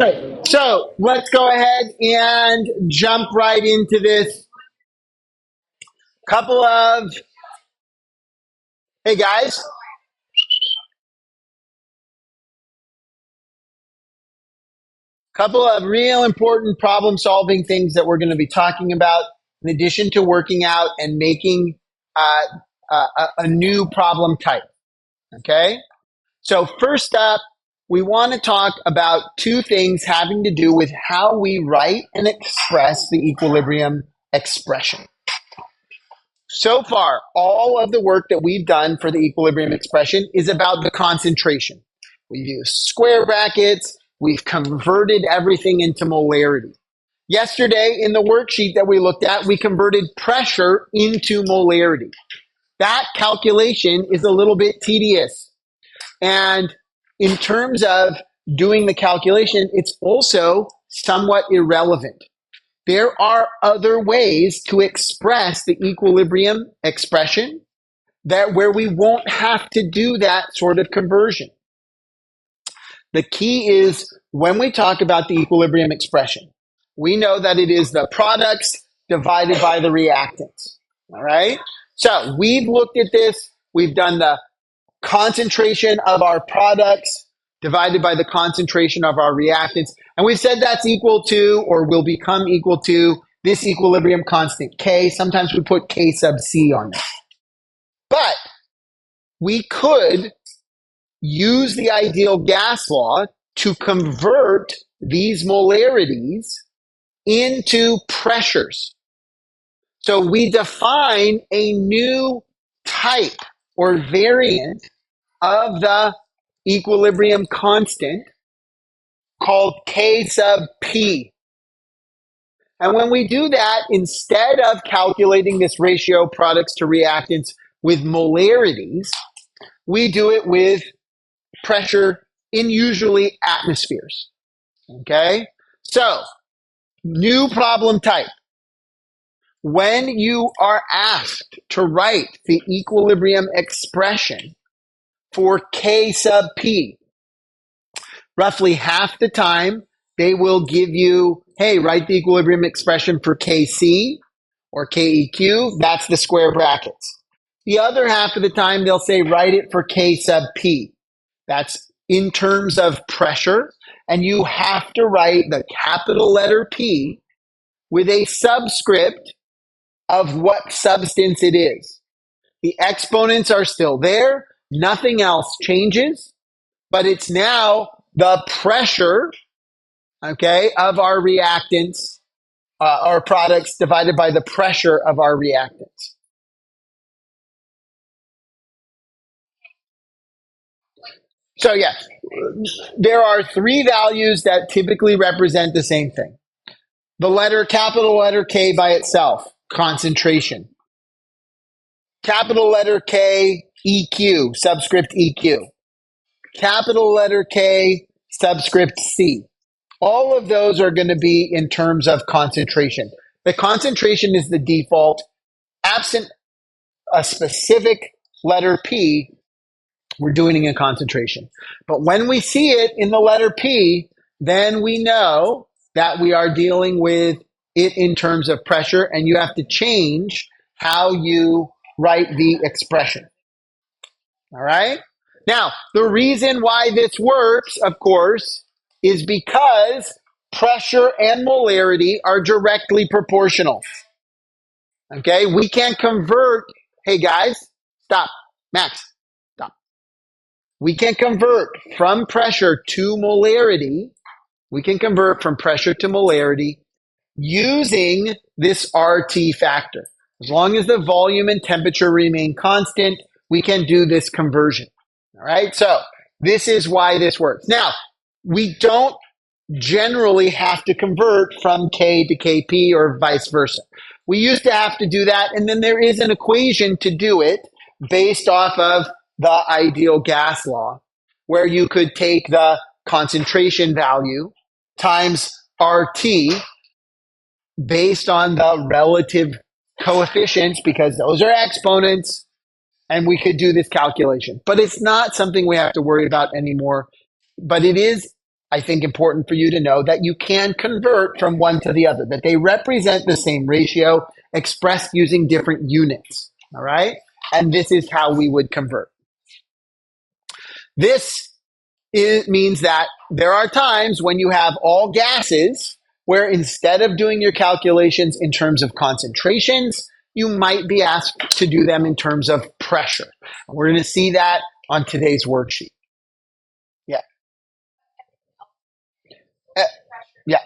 Right. So let's go ahead and jump right into this. Couple of, hey guys, couple of real important problem solving things that we're going to be talking about in addition to working out and making a new problem type. Okay. So first up, we want to talk about two things having to do with how we write and express the equilibrium expression. So far, all of the work that we've done for the equilibrium expression is about the concentration. We've used square brackets. We've converted everything into molarity. Yesterday, in the worksheet that we looked at, we converted pressure into molarity. That calculation is a little bit tedious. And in terms of doing the calculation, it's also somewhat irrelevant. There are other ways to express the equilibrium expression that where we won't have to do that sort of conversion. The key is when we talk about the equilibrium expression, we know that it is the products divided by the reactants. All right. So we've looked at this. We've done the concentration of our products divided by the concentration of our reactants. And we've said that's equal to or will become equal to this equilibrium constant, K. Sometimes we put K sub C on it. But we could use the ideal gas law to convert these molarities into pressures. So we define a new type or variant of the equilibrium constant called K sub P. And when we do that, instead of calculating this ratio products to reactants with molarities, we do it with pressure in usually atmospheres. Okay? So, new problem type. When you are asked to write the equilibrium expression for K sub P, roughly half the time they will give you, hey, write the equilibrium expression for Kc or Keq. That's the square brackets. The other half of the time they'll say, write it for K sub P. That's in terms of pressure. And you have to write the capital letter P with a subscript of what substance it is. The exponents are still there. Nothing else changes, but it's now the pressure, okay, of our reactants, our products divided by the pressure of our reactants. So yes, there are three values that typically represent the same thing. The capital letter K by itself, concentration. Capital letter K, EQ, subscript EQ. Capital letter K, subscript C. All of those are going to be in terms of concentration. The concentration is the default. Absent a specific letter P, we're doing it in concentration. But when we see it in the letter P, then we know that we are dealing with it in terms of pressure, and you have to change how you write the expression. All right? Now, the reason why this works, of course, is because pressure and molarity are directly proportional. Okay? We can convert, hey guys, stop. Max, stop. We can convert from pressure to molarity. We can convert from pressure to molarity using this RT factor. As long as the volume and temperature remain constant, we can do this conversion. All right. So this is why this works. Now, we don't generally have to convert from K to KP or vice versa. We used to have to do that. And then there is an equation to do it based off of the ideal gas law, where you could take the concentration value times RT based on the relative coefficients, because those are exponents, and we could do this calculation. But it's not something we have to worry about anymore. But it is I think, important for you to know that you can convert from one to the other, that they represent the same ratio expressed using different units. All right. And this is how we would convert. This means that there are times when you have all gases where instead of doing your calculations in terms of concentrations, you might be asked to do them in terms of pressure. We're going to see that on today's worksheet. Yeah. Yeah.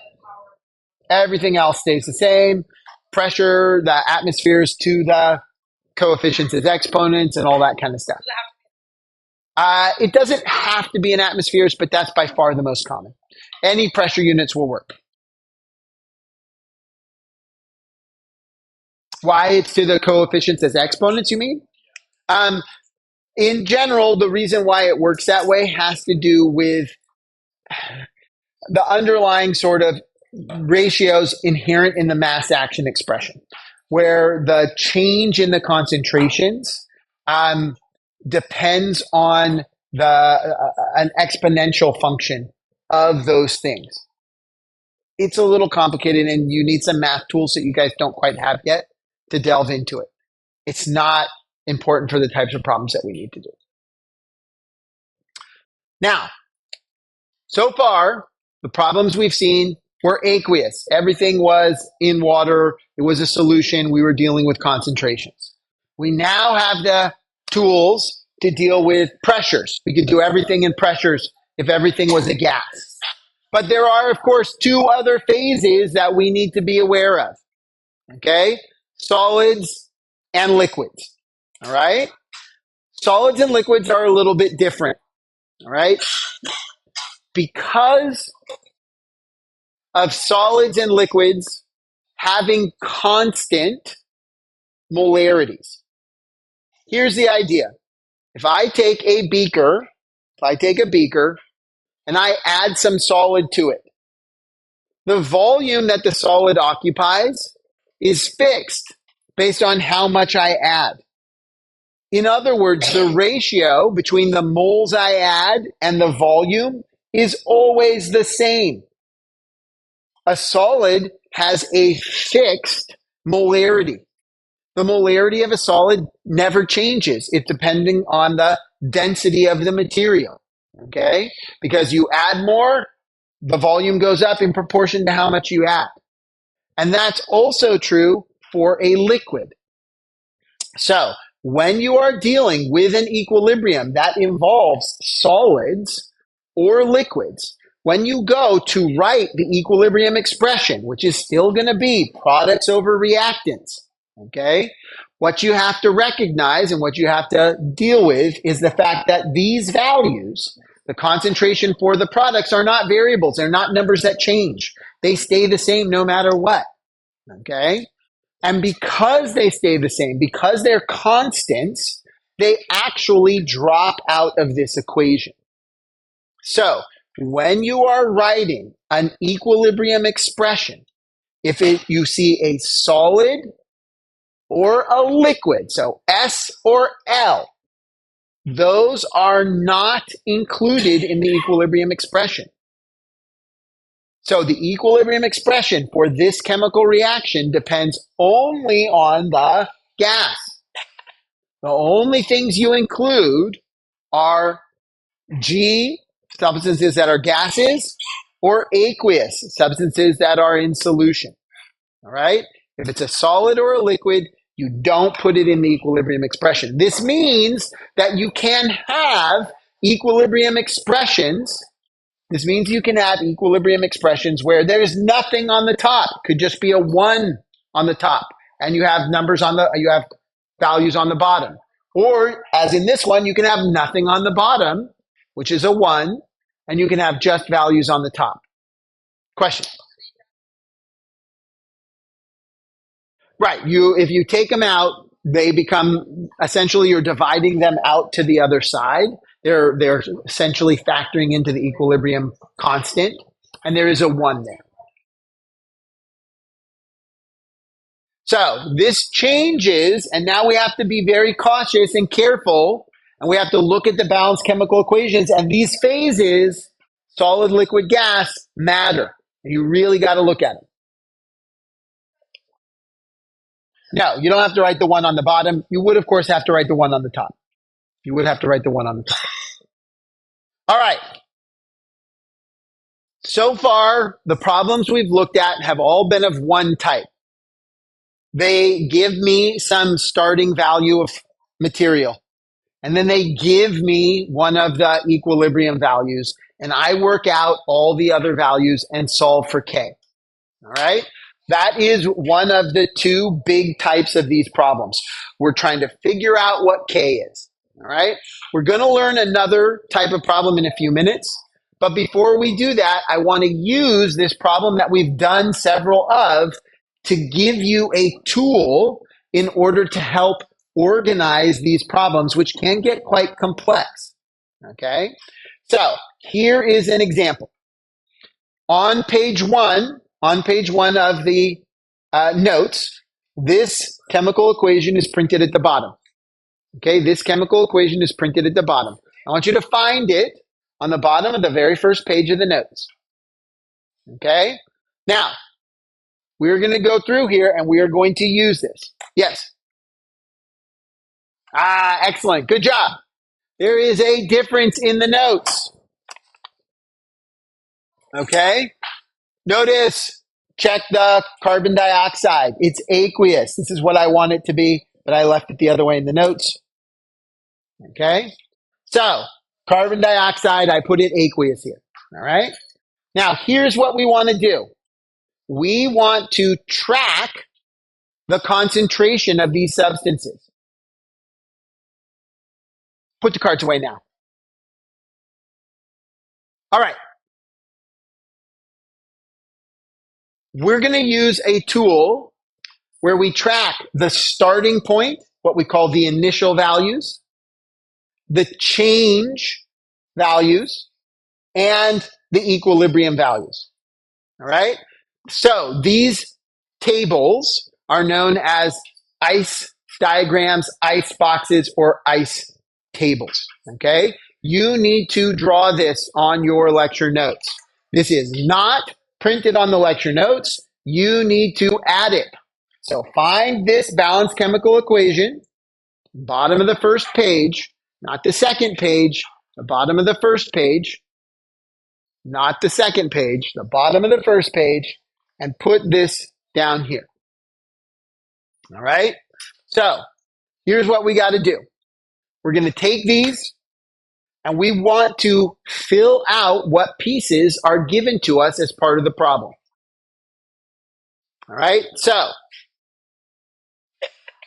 Everything else stays the same. Pressure, the atmospheres to the coefficients as exponents and all that kind of stuff. It doesn't have to be in atmospheres, but that's by far the most common. Any pressure units will work. Why it's to the coefficients as exponents, you mean? In general, the reason why it works that way has to do with the underlying sort of ratios inherent in the mass action expression, where the change in the concentrations depends on an exponential function of those things. It's a little complicated, and you need some math tools that you guys don't quite have yet to delve into it. It's not important for the types of problems that we need to do. Now, so far, the problems we've seen were aqueous. Everything was in water. It was a solution. We were dealing with concentrations. We now have the tools to deal with pressures. We could do everything in pressures if everything was a gas. But there are, of course, two other phases that we need to be aware of. Okay? Solids and liquids. All right? Solids and liquids are a little bit different. All right? Because of solids and liquids having constant molarities. Here's the idea. If I take a beaker and I add some solid to it, the volume that the solid occupies is fixed based on how much I add. In other words, the ratio between the moles I add and the volume is always the same. A solid has a fixed molarity. The molarity of a solid never changes. It's depending on the density of the material. Okay? Because you add more, the volume goes up in proportion to how much you add. And that's also true for a liquid. So, when you are dealing with an equilibrium that involves solids or liquids, when you go to write the equilibrium expression, which is still going to be products over reactants, okay, what you have to recognize and what you have to deal with is the fact that these values, the concentration for the products, are not variables. They're not numbers that change. They stay the same no matter what, okay? And because they stay the same, because they're constants, they actually drop out of this equation. So, when you are writing an equilibrium expression, if you see a solid or a liquid, so S or L, those are not included in the equilibrium expression. So the equilibrium expression for this chemical reaction depends only on the gas. The only things you include are G, substances that are gases, or aqueous, substances that are in solution. All right? If it's a solid or a liquid, you don't put it in the equilibrium expression. This means that you can have equilibrium expressions. This means you can have equilibrium expressions where there's nothing on the top. It could just be a 1 on the top, and you have you have values on the bottom. Or, as in this one, you can have nothing on the bottom, which is a 1, and you can have just values on the top. Question? Right. If you take them out, they become, essentially, you're dividing them out to the other side. They're essentially factoring into the equilibrium constant, and there is a 1 there. So this changes, and now we have to be very cautious and careful, and we have to look at the balanced chemical equations, and these phases solid, liquid, gas matter. You really got to look at it. No, you don't have to write the one on the bottom. You would, of course, have to write the one on the top. You would have to write the one on the top. All right. So far, the problems we've looked at have all been of one type. They give me some starting value of material, and then they give me one of the equilibrium values, and I work out all the other values and solve for K. All right. That is one of the two big types of these problems. We're trying to figure out what K is. All right. We're going to learn another type of problem in a few minutes. But before we do that, I want to use this problem that we've done several of to give you a tool in order to help organize these problems, which can get quite complex. Okay. So here is an example. On page one of the notes, this chemical equation is printed at the bottom. Okay, this chemical equation is printed at the bottom. I want you to find it on the bottom of the very first page of the notes. Okay, now we're going to go through here and we are going to use this. Yes. Excellent. Good job. There is a difference in the notes. Okay. Notice, check the carbon dioxide. It's aqueous. This is what I want it to be, but I left it the other way in the notes. Okay. So, carbon dioxide, I put it aqueous here. All right. Now, here's what we want to do. We want to track the concentration of these substances. Put the cards away now. All right. We're going to use a tool where we track the starting point, what we call the initial values, the change values, and the equilibrium values. All right. So these tables are known as ICE diagrams, ICE boxes, or ICE tables. Okay. You need to draw this on your lecture notes. This is not printed on the lecture notes. You need to add it. So find this balanced chemical equation, bottom of the first page, not the second page, the bottom of the first page, not the second page, the bottom of the first page, and put this down here. All right? So here's what we got to do. We're going to take these and we want to fill out what pieces are given to us as part of the problem. All right? So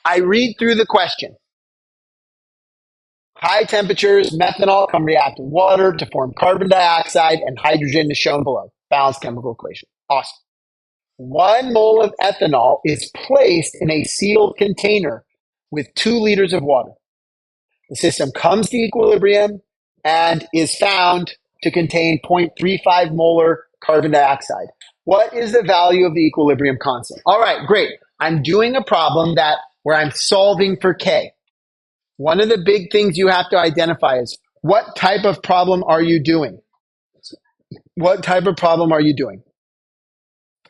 I read through the question. High temperatures, methanol can react with water to form carbon dioxide and hydrogen is shown below. Balanced chemical equation. Awesome. 1 mole of ethanol is placed in a sealed container with 2 liters of water. The system comes to equilibrium and is found to contain 0.35 molar carbon dioxide. What is the value of the equilibrium constant? All right, great. I'm doing a problem where I'm solving for K. One of the big things you have to identify is what type of problem are you doing? What type of problem are you doing?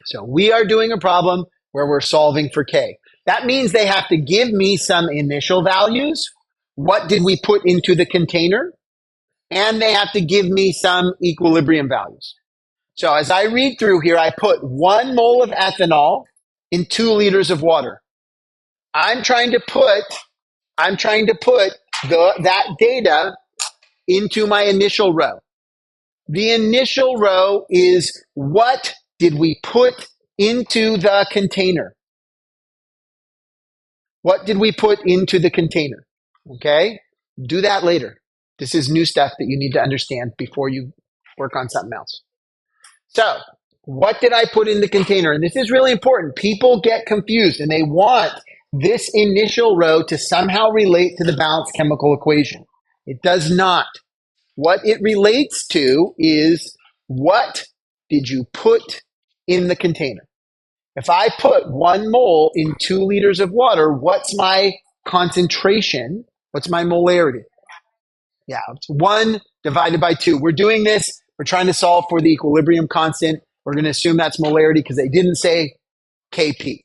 So we are doing a problem where we're solving for K. That means they have to give me some initial values. What did we put into the container? And they have to give me some equilibrium values. So as I read through here, I put 1 mole of ethanol in 2 liters of water. I'm trying to put that data into my initial row. The initial row is what did we put into the container? What did we put into the container? Okay? Do that later. This is new stuff that you need to understand before you work on something else. So, what did I put in the container? And this is really important. People get confused and they want this initial row to somehow relate to the balanced chemical equation. It does not. What it relates to is what did you put in the container? If I put 1 mole in 2 liters of water, what's my concentration? What's my molarity? Yeah, it's 1 divided by 2. We're doing this We're trying to solve for the equilibrium constant. We're going to assume that's molarity because they didn't say Kp.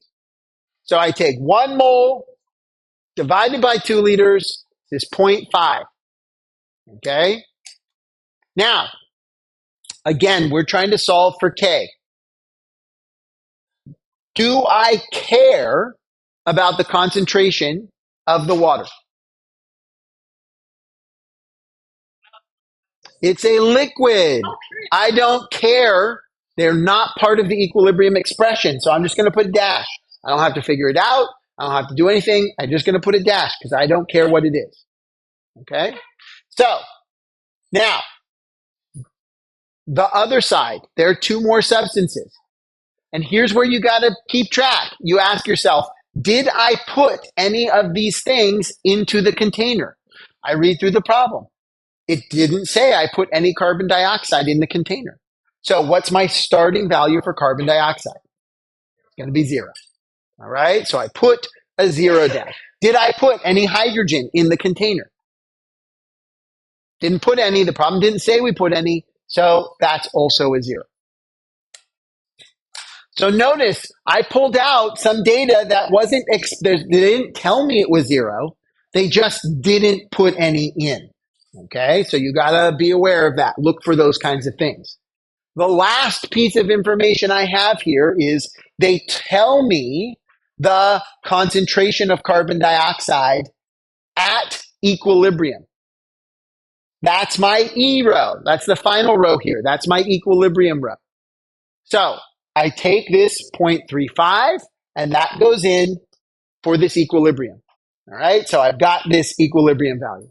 So I take 1 mole divided by 2 liters is 0.5. Okay? Now, again, we're trying to solve for K. Do I care about the concentration of the water? It's a liquid. I don't care. They're not part of the equilibrium expression. So I'm just going to put a dash. I don't have to figure it out. I don't have to do anything. I'm just going to put a dash because I don't care what it is. Okay? So now, the other side, there are 2 more substances. And here's where you got to keep track. You ask yourself, did I put any of these things into the container? I read through the problem. It didn't say I put any carbon dioxide in the container. So what's my starting value for carbon dioxide? It's going to be 0. All right. So I put a 0 down. Did I put any hydrogen in the container? Didn't put any. The problem didn't say we put any. So that's also a 0. So notice I pulled out some data that wasn't, they didn't tell me it was 0. They just didn't put any in. Okay, so you got to be aware of that. Look for those kinds of things. The last piece of information I have here is they tell me the concentration of carbon dioxide at equilibrium. That's my E row. That's the final row here. That's my equilibrium row. So I take this 0.35 and that goes in for this equilibrium. All right, so I've got this equilibrium value.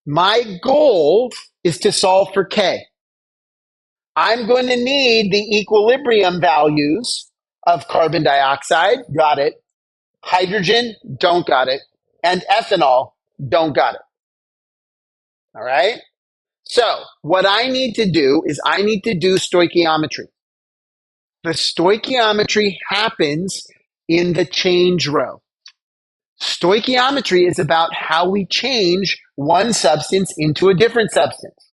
My goal is to solve for K. I'm going to need the equilibrium values of carbon dioxide, got it. Hydrogen, don't got it. And ethanol, don't got it. All right? So what I need to do is I need to do stoichiometry. The stoichiometry happens in the change row. Stoichiometry is about how we change one substance into a different substance.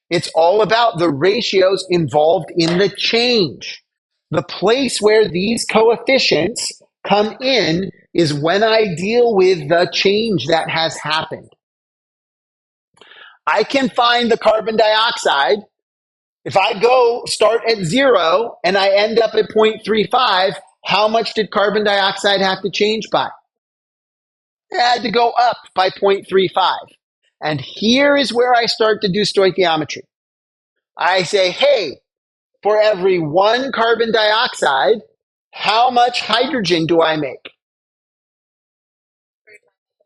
It's all about the ratios involved in the change. The place where these coefficients come in is when I deal with the change that has happened. I can find the carbon dioxide. If I go start at 0 and I end up at 0.35, how much did carbon dioxide have to change by? It had to go up by 0.35. And here is where I start to do stoichiometry. I say, hey, for every 1 carbon dioxide, how much hydrogen do I make?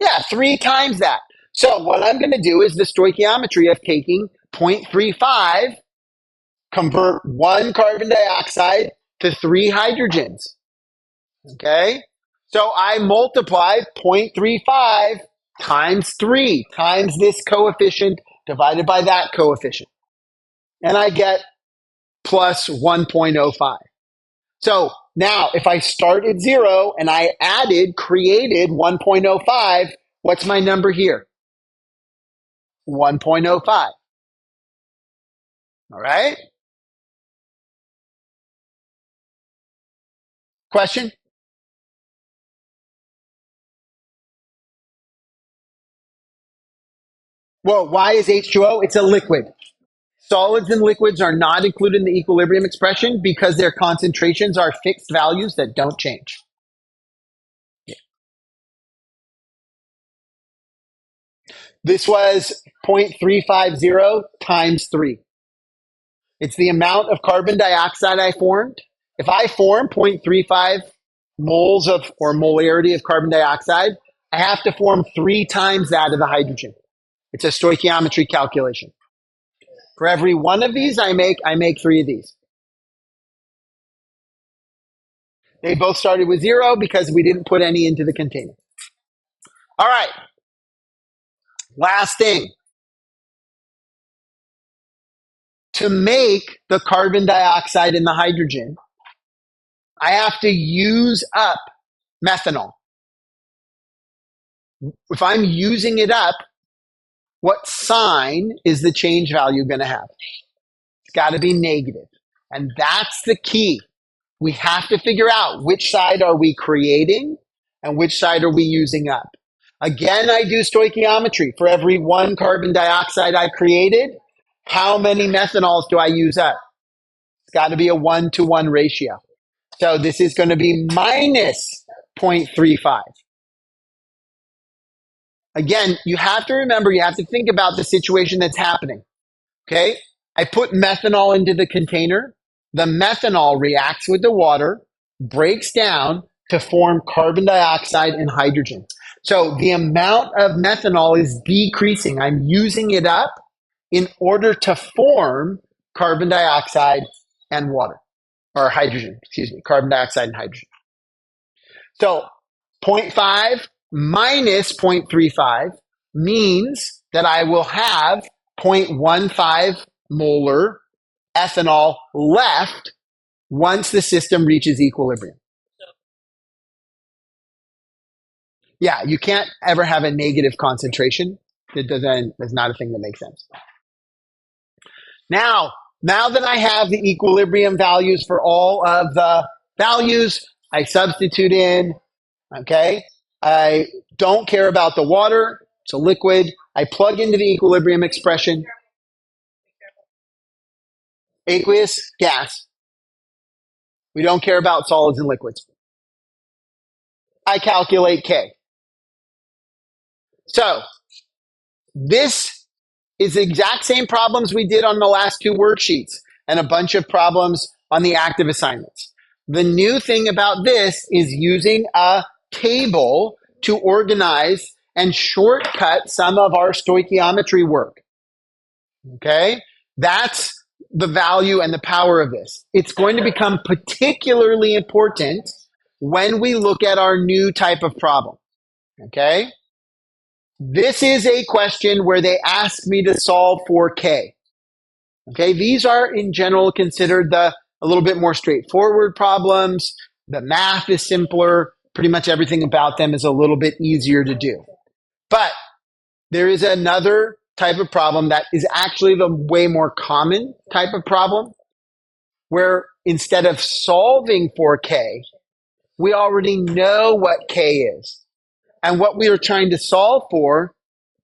Yeah, 3 times that. So what I'm going to do is the stoichiometry of taking 0.35, convert 1 carbon dioxide to 3 hydrogens. Okay? So I multiply 0.35 times 3 times this coefficient divided by that coefficient. And I get plus 1.05. So now if I start at 0 and I created 1.05, what's my number here? 1.05. All right? Question? Well, why is H2O? It's a liquid. Solids and liquids are not included in the equilibrium expression because their concentrations are fixed values that don't change. This was 0.350 times 3. It's the amount of carbon dioxide I formed. If I form 0.35 moles of or molarity of carbon dioxide, I have to form 3 times that of the hydrogen. It's a stoichiometry calculation. For every 1 of these I make 3 of these. They both started with 0 because we didn't put any into the container. All right. Last thing. To make the carbon dioxide and the hydrogen, I have to use up methanol. If I'm using it up, what sign is the change value going to have? It's got to be negative. And that's the key. We have to figure out which side are we creating and which side are we using up. Again, I do stoichiometry. For every one carbon dioxide I created, how many methanols do I use up? It's got to be a 1-to-1 ratio. So this is going to be minus 0.35. Again, you have to remember, you have to think about the situation that's happening. Okay? I put methanol into the container. The methanol reacts with the water, breaks down to form carbon dioxide and hydrogen. So the amount of methanol is decreasing. I'm using it up in order to form carbon dioxide and water, or hydrogen, excuse me, carbon dioxide and hydrogen. So zero point 0.5 minus 0.35 means that I will have 0.15 molar ethanol left once the system reaches equilibrium. Yeah, you can't ever have a negative concentration. That's not a thing that makes sense. Now that I have the equilibrium values for all of the values, I substitute in, okay? I don't care about the water. It's a liquid. I plug into the equilibrium expression. Aqueous, gas. We don't care about solids and liquids. I calculate K. So this is the exact same problems we did on the last two worksheets and a bunch of problems on the active assignments. The new thing about this is using a table to organize and shortcut some of our stoichiometry work. Okay? That's the value and the power of this. It's going to become particularly important when we look at our new type of problem. Okay? This is a question where they ask me to solve for K. Okay, these are in general considered a little bit more straightforward problems. The math is simpler. Pretty much everything about them is a little bit easier to do. But there is another type of problem that is actually the way more common type of problem, where instead of solving for K, we already know what K is. And what we are trying to solve for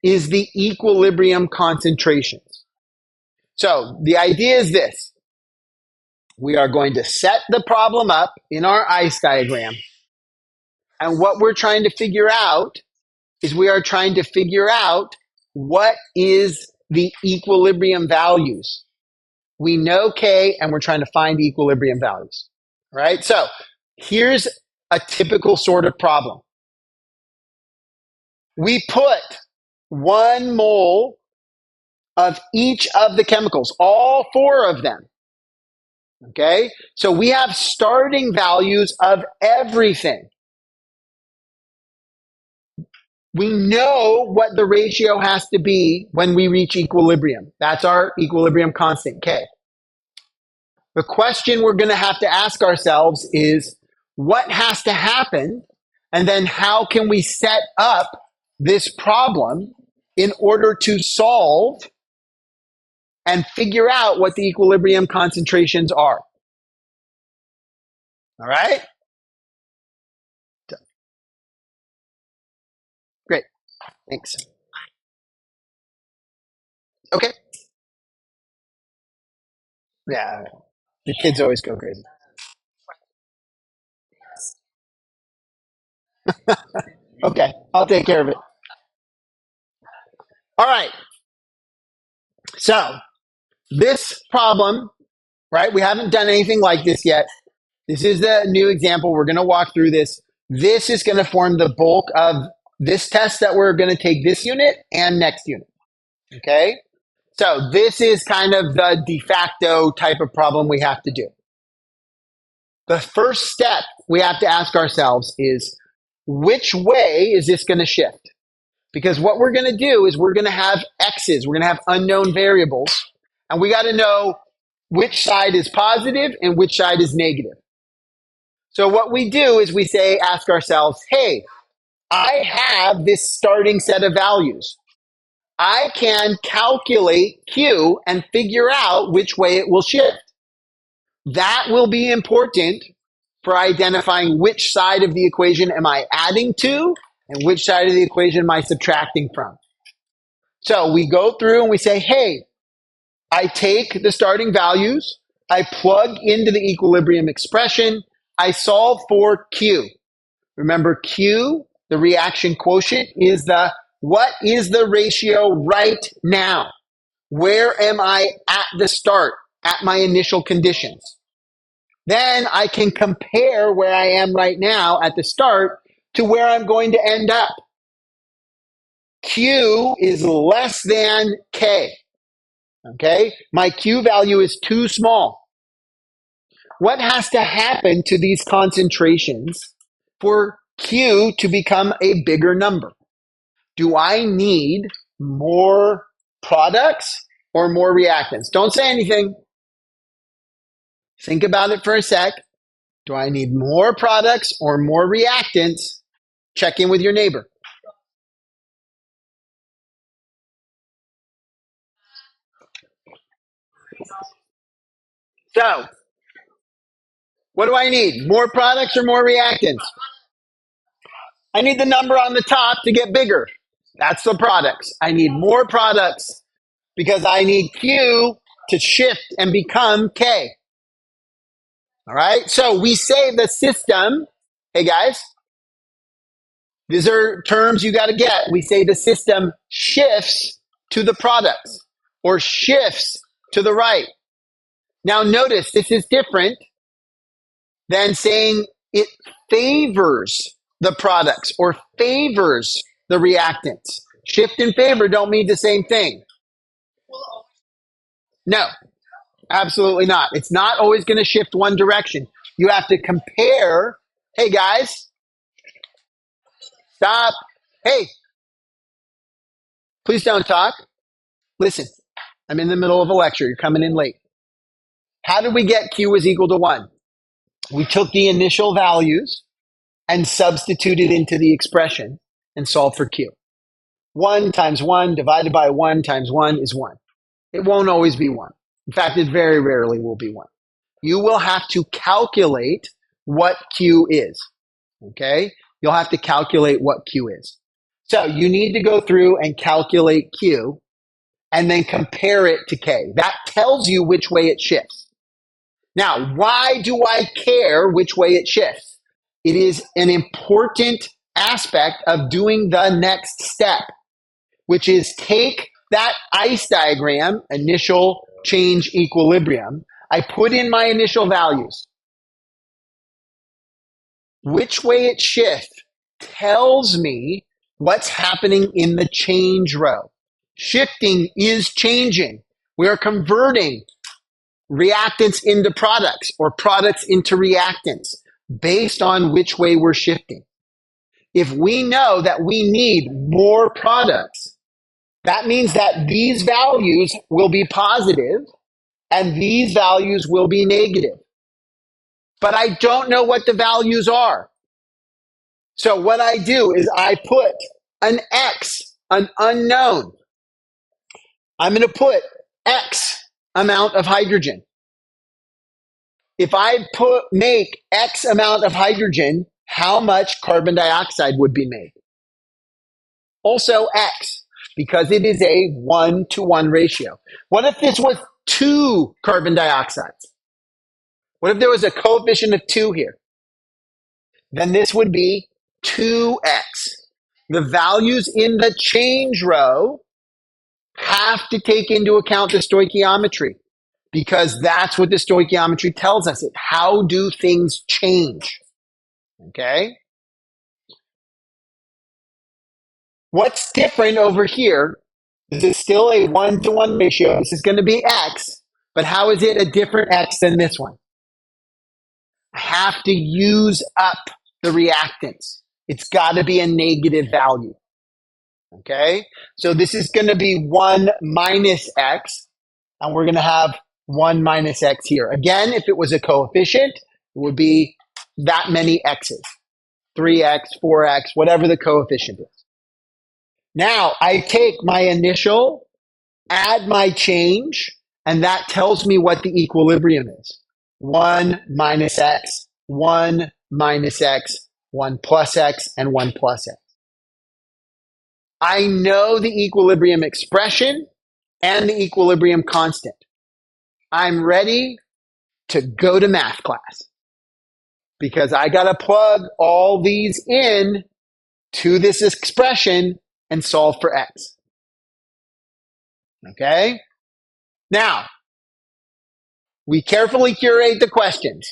is the equilibrium concentrations. So the idea is this. We are going to set the problem up in our I.C.E. diagram. And what we're trying to figure out is we are trying to figure out what is the equilibrium values. We know K and we're trying to find equilibrium values. All right? So here's a typical sort of problem. We put 1 mole of each of the chemicals, all 4 of them. Okay? So we have starting values of everything. We know what the ratio has to be when we reach equilibrium. That's our equilibrium constant, K. The question we're going to have to ask ourselves is, what has to happen? And then how can we set up this problem in order to solve and figure out what the equilibrium concentrations are? All right? Great. Thanks. Okay. Yeah. The kids always go crazy. Okay. I'll take care of it. All right. So this problem, right? We haven't done anything like this yet. This is the new example. We're going to walk through this. This is going to form the bulk of this test that we're going to take this unit and next unit. Okay? So this is kind of the de facto type of problem we have to do. The first step we have to ask ourselves is, which way is this going to shift? Because what we're going to do is we're going to have X's. We're going to have unknown variables. And we got to know which side is positive and which side is negative. So what we do is we ask ourselves, hey, I have this starting set of values. I can calculate Q and figure out which way it will shift. That will be important for identifying which side of the equation am I adding to and which side of the equation am I subtracting from. So we go through and we say, hey, I take the starting values, I plug into the equilibrium expression, I solve for Q. Remember, Q, the reaction quotient, is what is the ratio right now? Where am I at the start, at my initial conditions? Then I can compare where I am right now at the start to where I'm going to end up. Q is less than K. Okay? My Q value is too small. What has to happen to these concentrations for Q to become a bigger number? Do I need more products or more reactants? Don't say anything. Think about it for a sec. Do I need more products or more reactants? Check in with your neighbor. So, what do I need? More products or more reactants? I need the number on the top to get bigger. That's the products. I need more products because I need Q to shift and become K. All right. So we say the system, hey guys, these are terms you got to get. We say the system shifts to the products or shifts to the right. Now notice this is different than saying it favors the products or favors the reactants. Shift and favor don't mean the same thing. No, absolutely not. It's not always going to shift one direction. You have to compare. Hey guys, stop. Hey, please don't talk. Listen, I'm in the middle of a lecture. You're coming in late. How did we get Q is equal to 1? We took the initial values and substituted into the expression and solved for Q. 1 times 1 divided by 1 times 1 is 1. It won't always be 1. In fact, it very rarely will be 1. You will have to calculate what Q is. Okay? You'll have to calculate what Q is. So you need to go through and calculate Q and then compare it to K. That tells you which way it shifts. Now, why do I care which way it shifts? It is an important aspect of doing the next step, which is take that ICE diagram, initial change equilibrium. I put in my initial values. Which way it shifts tells me what's happening in the change row. Shifting is changing. We are converting reactants into products or products into reactants based on which way we're shifting. If we know that we need more products, that means that these values will be positive and these values will be negative. But I don't know what the values are. So what I do is I put an X, an unknown. I'm going to put X amount of hydrogen. If I make X amount of hydrogen, how much carbon dioxide would be made? Also X, because it is a 1-to-1 ratio. What if this was 2 carbon dioxides? What if there was a coefficient of 2 here? Then this would be 2x. The values in the change row have to take into account the stoichiometry because that's what the stoichiometry tells us. How do things change? Okay? What's different over here? This is still a 1-to-1 ratio. This is going to be X, but how is it a different X than this one? I have to use up the reactants. It's got to be a negative value. Okay? So this is going to be 1 minus X, and we're going to have 1 minus X here. Again, if it was a coefficient, it would be that many X's. 3X, 4X, whatever the coefficient is. Now I take my initial, add my change, and that tells me what the equilibrium is. 1 minus x, 1 minus x, 1 plus x, and 1 plus x. I know the equilibrium expression and the equilibrium constant. I'm ready to go to math class because I got to plug all these in to this expression and solve for x. Okay? Now, we carefully curate the questions.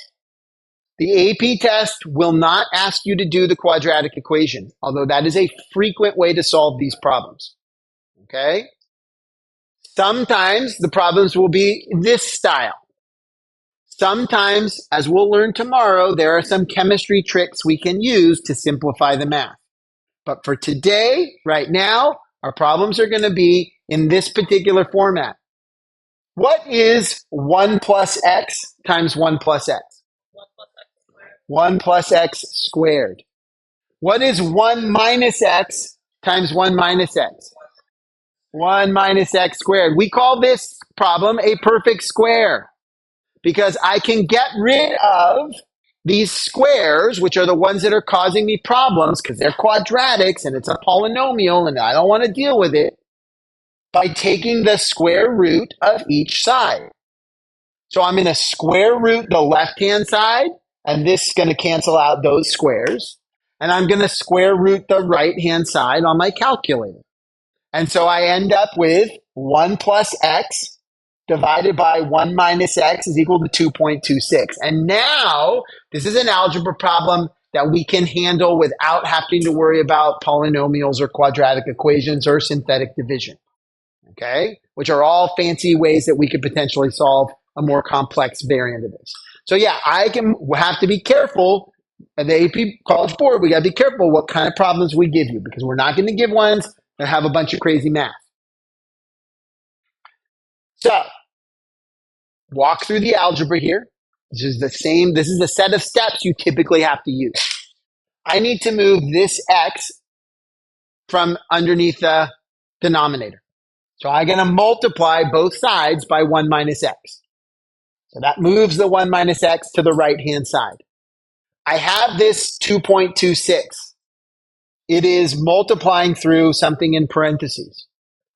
The AP test will not ask you to do the quadratic equation, although that is a frequent way to solve these problems. Okay? Sometimes the problems will be this style. Sometimes, as we'll learn tomorrow, there are some chemistry tricks we can use to simplify the math. But for today, right now, our problems are going to be in this particular format. What is 1 plus x times 1 plus x? 1 plus x squared. What is 1 minus x times 1 minus x? 1 minus x squared. We call this problem a perfect square because I can get rid of these squares, which are the ones that are causing me problems because they're quadratics and it's a polynomial and I don't want to deal with it, by taking the square root of each side. So I'm going to square root the left-hand side, and this is going to cancel out those squares. And I'm going to square root the right-hand side on my calculator. And so I end up with 1 plus x divided by 1 minus x is equal to 2.26. And now this is an algebra problem that we can handle without having to worry about polynomials or quadratic equations or synthetic division. Okay? Which are all fancy ways that we could potentially solve a more complex variant of this. So yeah, we'll have to be careful. At the AP College Board, we got to be careful what kind of problems we give you because we're not going to give ones that have a bunch of crazy math. So, walk through the algebra here. This is the set of steps you typically have to use. I need to move this x from underneath the denominator. So I'm going to multiply both sides by 1 minus x. So that moves the 1 minus x to the right-hand side. I have this 2.26. It is multiplying through something in parentheses.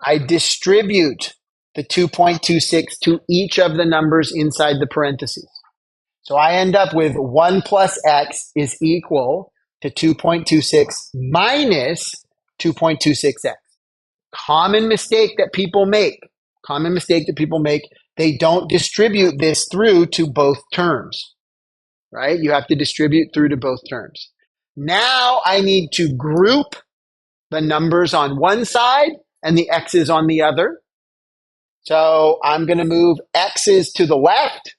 I distribute the 2.26 to each of the numbers inside the parentheses. So I end up with 1 plus x is equal to 2.26 minus 2.26x. Common mistake that people make. They don't distribute this through to both terms, right? You have to distribute through to both terms. Now I need to group the numbers on one side and the x's on the other. So I'm going to move x's to the left.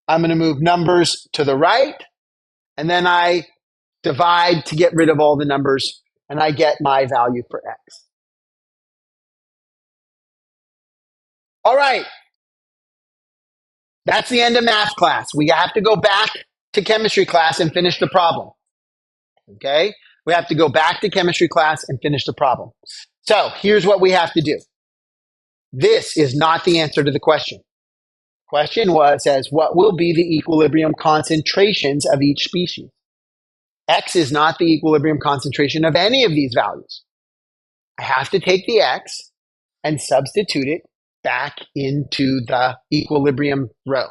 I'm going to move numbers to the right. And then I divide to get rid of all the numbers, and I get my value for x. All right. That's the end of math class. We have to go back to chemistry class and finish the problem. Okay? We have to go back to chemistry class and finish the problem. So here's what we have to do. This is not the answer to the question. Question says, what will be the equilibrium concentrations of each species? X is not the equilibrium concentration of any of these values. I have to take the x and substitute it back into the equilibrium row.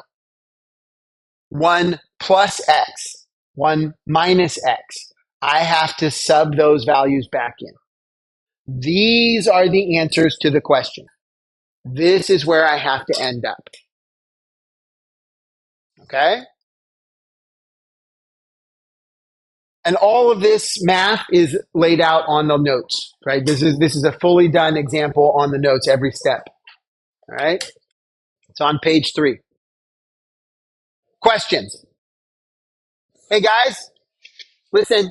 1 plus x, 1 minus x. I have to sub those values back in. These are the answers to the question. This is where I have to end up. Okay? And all of this math is laid out on the notes, right? This is a fully done example on the notes every step. All right? It's on page 3. Questions? Hey guys, listen.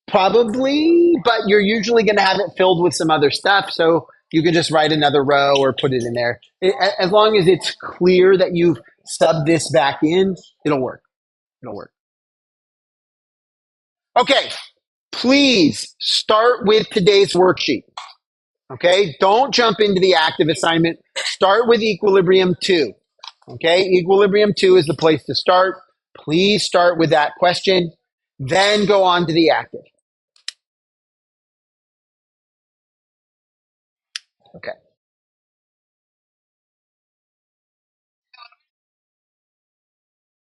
Probably, but you're usually going to have it filled with some other stuff, so you can just write another row or put it in there. As long as it's clear that you've subbed this back in, it'll work. It'll work. Okay, please start with today's worksheet. Okay, don't jump into the active assignment. Start with equilibrium 2. Okay, equilibrium 2 is the place to start. Please start with that question, then go on to the active. Okay.